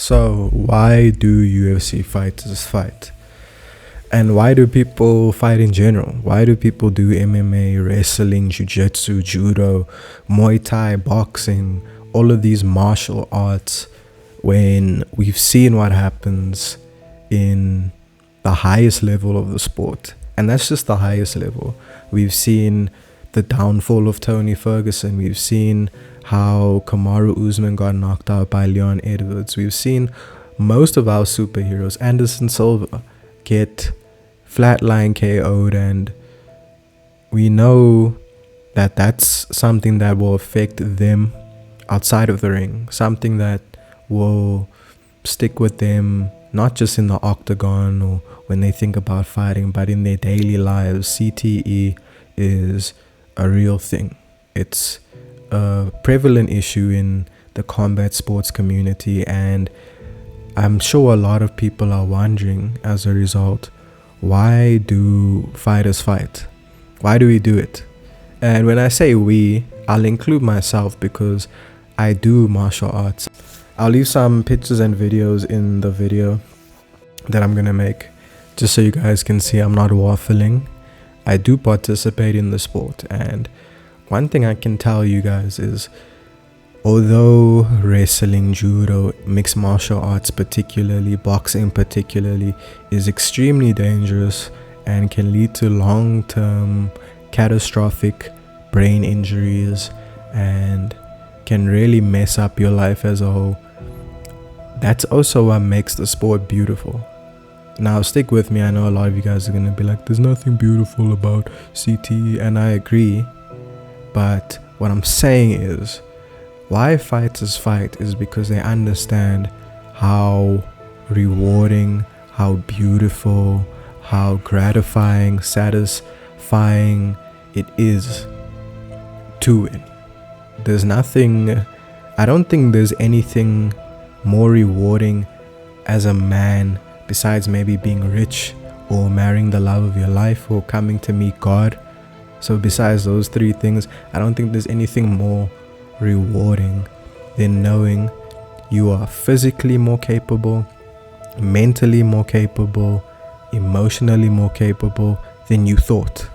So, why do UFC fighters fight? And why do people fight in general? Why do people do MMA, wrestling, jiu-jitsu, judo, Muay Thai, boxing, all of these martial arts when we've seen what happens in the highest level of the sport? And that's just the highest level. We've seen the downfall of Tony Ferguson. We've seen how Kamaru Usman got knocked out by Leon Edwards. We've seen most of our superheroes, Anderson Silva, get flatline KO'd, and we know that that's something that will affect them outside of the ring, something that will stick with them not just in the octagon or when they think about fighting, but in their daily lives. CTE is a real thing. It's a prevalent issue in the combat sports community, and I'm sure a lot of people are wondering as a result, why do fighters fight? Why do we do it? And when I say we, I'll include myself because I do martial arts. I'll leave some pictures and videos in the video that I'm gonna make just so you guys can see I'm not waffling. I do participate in the sport, and one thing I can tell you guys is, although wrestling, judo, mixed martial arts particularly, boxing particularly, is extremely dangerous and can lead to long-term catastrophic brain injuries and can really mess up your life as a whole, that's also what makes the sport beautiful. Now, stick with me. I know a lot of you guys are going to be like, there's nothing beautiful about CTE, and I agree. But what I'm saying is, why fighters fight is because they understand how rewarding, how beautiful, how gratifying, satisfying it is to win. There's nothing, I don't think there's anything more rewarding as a man besides maybe being rich or marrying the love of your life or coming to meet God. So besides those three things, I don't think there's anything more rewarding than knowing you are physically more capable, mentally more capable, emotionally more capable than you thought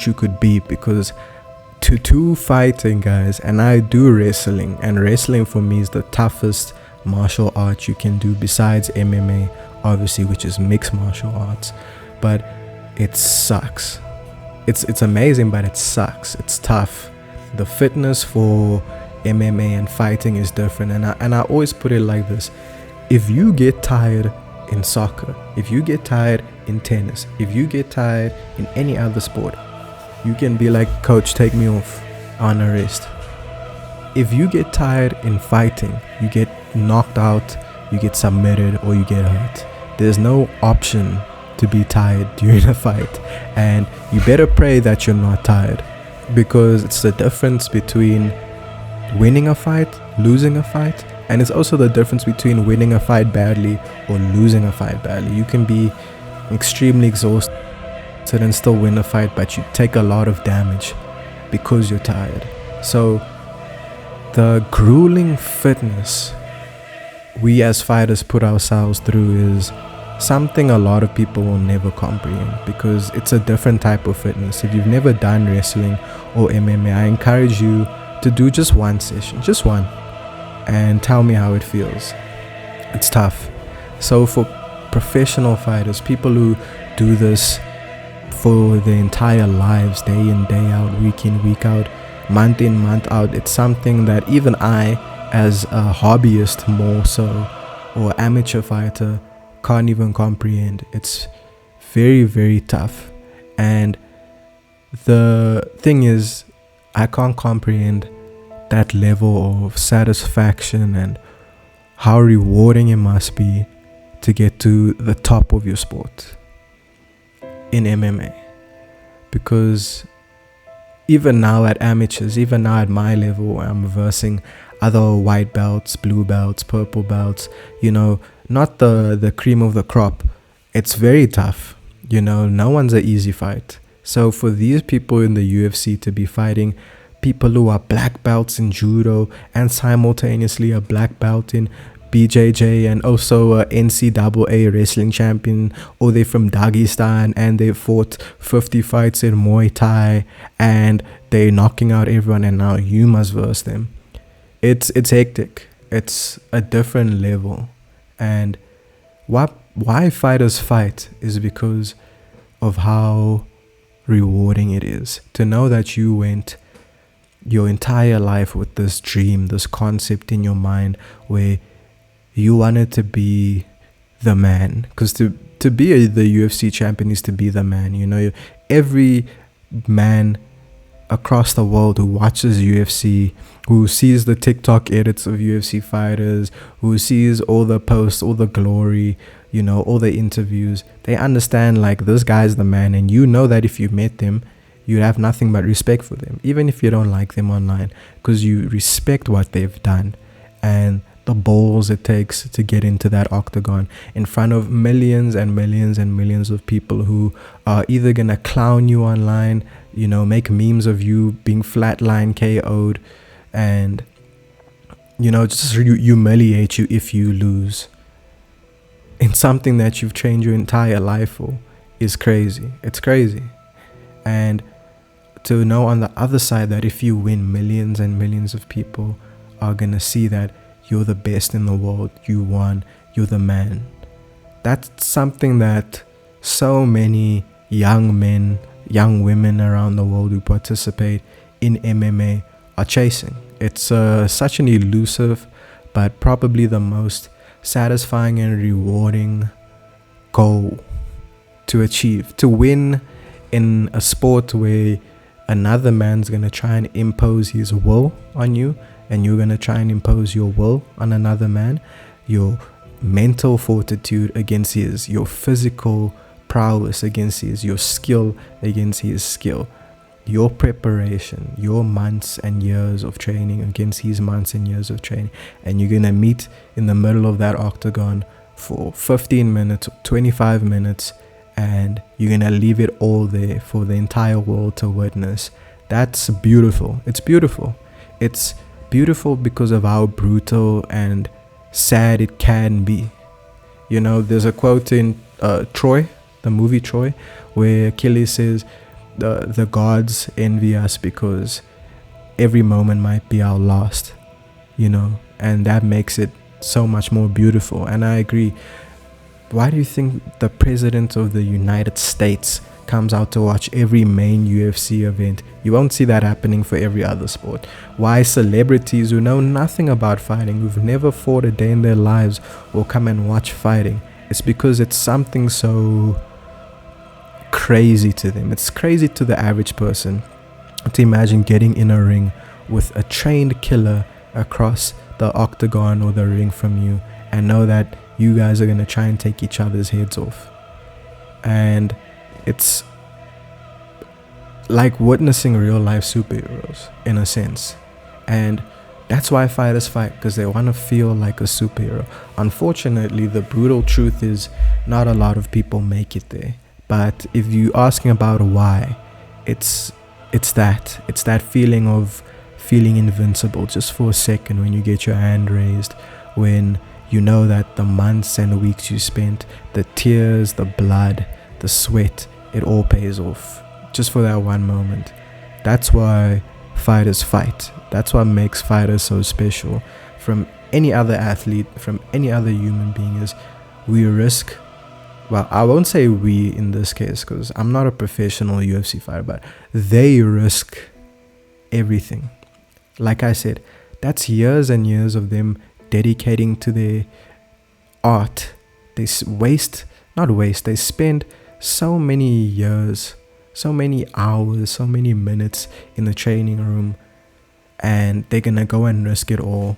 you could be. Because to fighting, guys, and I do wrestling, and wrestling for me is the toughest martial art you can do besides MMA, obviously, which is mixed martial arts. But it sucks. It's amazing, but it sucks. It's tough. The fitness for MMA and fighting is different, and I always put it like this: if you get tired in soccer, if you get tired in tennis, if you get tired in any other sport, you can be like, coach, take me off on a rest. If you get tired in fighting, you get knocked out, you get submitted, or you get hurt, there's no option to be tired during a fight. And you better pray that you're not tired, because it's the difference between winning a fight, losing a fight, and it's also the difference between winning a fight badly or losing a fight badly. You can be extremely exhausted and still win a fight, but you take a lot of damage because you're tired. So the grueling fitness we as fighters put ourselves through is something a lot of people will never comprehend, because it's a different type of fitness. If you've never done wrestling or MMA, I encourage you to do just one session, just one, and tell me how it feels. It's tough. So for professional fighters, people who do this for their entire lives, day in, day out, week in, week out, month in, month out, it's something that even I, as a hobbyist more so, or amateur fighter, can't even comprehend. It's very, very tough. And the thing is, I can't comprehend that level of satisfaction and how rewarding it must be to get to the top of your sport in MMA. Because even now at amateurs, even now at my level, I'm versing other white belts, blue belts, purple belts, not the cream of the crop. It's very tough. No one's an easy fight. So for these people in the UFC to be fighting people who are black belts in judo and simultaneously a black belt in BJJ and also a NCAA wrestling champion, or they're from Dagestan and they fought 50 fights in Muay Thai and they're knocking out everyone, and now you must verse them. It's hectic. It's a different level. And why fighters fight is because of how rewarding it is to know that you went your entire life with this dream, this concept in your mind where you wanted to be the man. Because to be the UFC champion is to be the man. You know, every man across the world who watches UFC, who sees the TikTok edits of UFC fighters, who sees all the posts, all the glory, you know, all the interviews, they understand like this guy's the man, and you know that if you met them, you'd have nothing but respect for them, even if you don't like them online, because you respect what they've done and the balls it takes to get into that octagon in front of millions and millions and millions of people who are either gonna clown you online, you know, make memes of you being flatline KO'd, and you know, just humiliate you if you lose in something that you've trained your entire life for. Is crazy. It's crazy. And to know on the other side that if you win, millions and millions of people are gonna see that you're the best in the world, you won, you're the man. That's something that so many young men, young women around the world who participate in MMA are chasing. It's such an elusive but probably the most satisfying and rewarding goal to achieve. To win in a sport where another man's gonna try and impose his will on you, and you're gonna try and impose your will on another man, your mental fortitude against his, your physical prowess against his, your skill against his skill, your preparation, your months and years of training against his months and years of training, and you're gonna meet in the middle of that octagon for 15 minutes, 25 minutes, and you're gonna leave it all there for the entire world to witness. That's beautiful. It's beautiful. It's beautiful because of how brutal and sad it can be. You know, there's a quote in Troy, the movie Troy, where Achilles says the gods envy us because every moment might be our last, you know, and that makes it so much more beautiful. And I agree. Why do you think the president of the United States comes out to watch every main UFC event? You won't see that happening for every other sport. Why celebrities who know nothing about fighting, who've never fought a day in their lives, will come and watch fighting? It's because it's something so crazy to them. It's crazy to the average person to imagine getting in a ring with a trained killer across the octagon or the ring from you and know that you guys are going to try and take each other's heads off. And it's like witnessing real life superheroes in a sense. And that's why fighters fight, because they want to feel like a superhero. Unfortunately, the brutal truth is not a lot of people make it there. But if you're asking about why, it's that feeling of feeling invincible just for a second when you get your hand raised, when you know that the months and weeks you spent, the tears, the blood, the sweat, it all pays off just for that one moment. That's why fighters fight. That's what makes fighters so special from any other athlete, from any other human being, is we risk, well, I won't say we in this case because I'm not a professional UFC fighter, but they risk everything. Like I said, that's years and years of them dedicating to their art. They they spend so many years, so many hours, so many minutes in the training room, and they're gonna go and risk it all.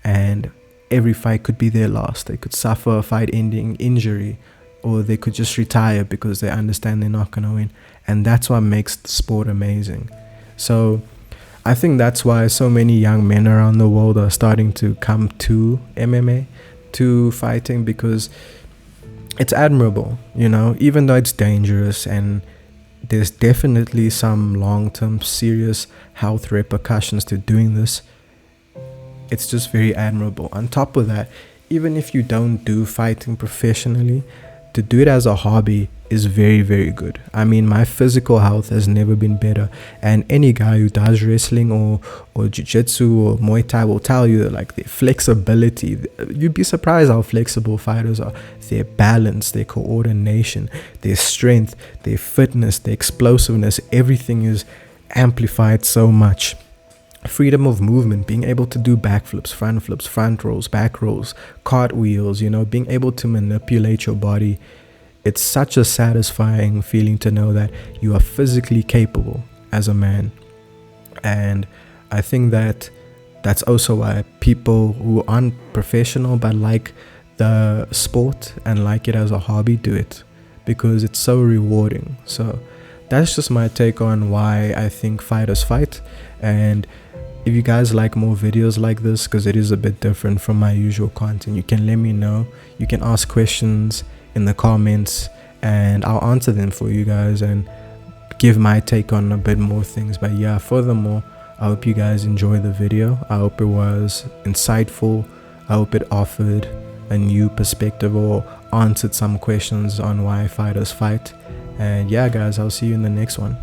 And every fight could be their last. They could suffer a fight-ending injury, or they could just retire because they understand they're not gonna win. And that's what makes the sport amazing. So I think that's why so many young men around the world are starting to come to MMA, to fighting, because it's admirable, you know, even though it's dangerous and there's definitely some long-term serious health repercussions to doing this. It's just very admirable. On top of that, even if you don't do fighting professionally, to do it as a hobby is very, very good. I mean, my physical health has never been better, and any guy who does wrestling or jiu-jitsu or Muay Thai will tell you that, like, their flexibility, you'd be surprised how flexible fighters are. Their balance, their coordination, their strength, their fitness, their explosiveness, everything is amplified so much. Freedom of movement, being able to do backflips, front rolls, back rolls, cartwheels, being able to manipulate your body. It's such a satisfying feeling to know that you are physically capable as a man. And I think that that's also why people who aren't professional but like the sport and like it as a hobby do it, because it's so rewarding. So that's just my take on why I think fighters fight. And if you guys like more videos like this, because it is a bit different from my usual content, you can let me know. You can ask questions in the comments and I'll answer them for you guys and give my take on a bit more things. But yeah, furthermore, I hope you guys enjoyed the video. I hope it was insightful. I hope it offered a new perspective or answered some questions on why fighters fight. And yeah, guys, I'll see you in the next one.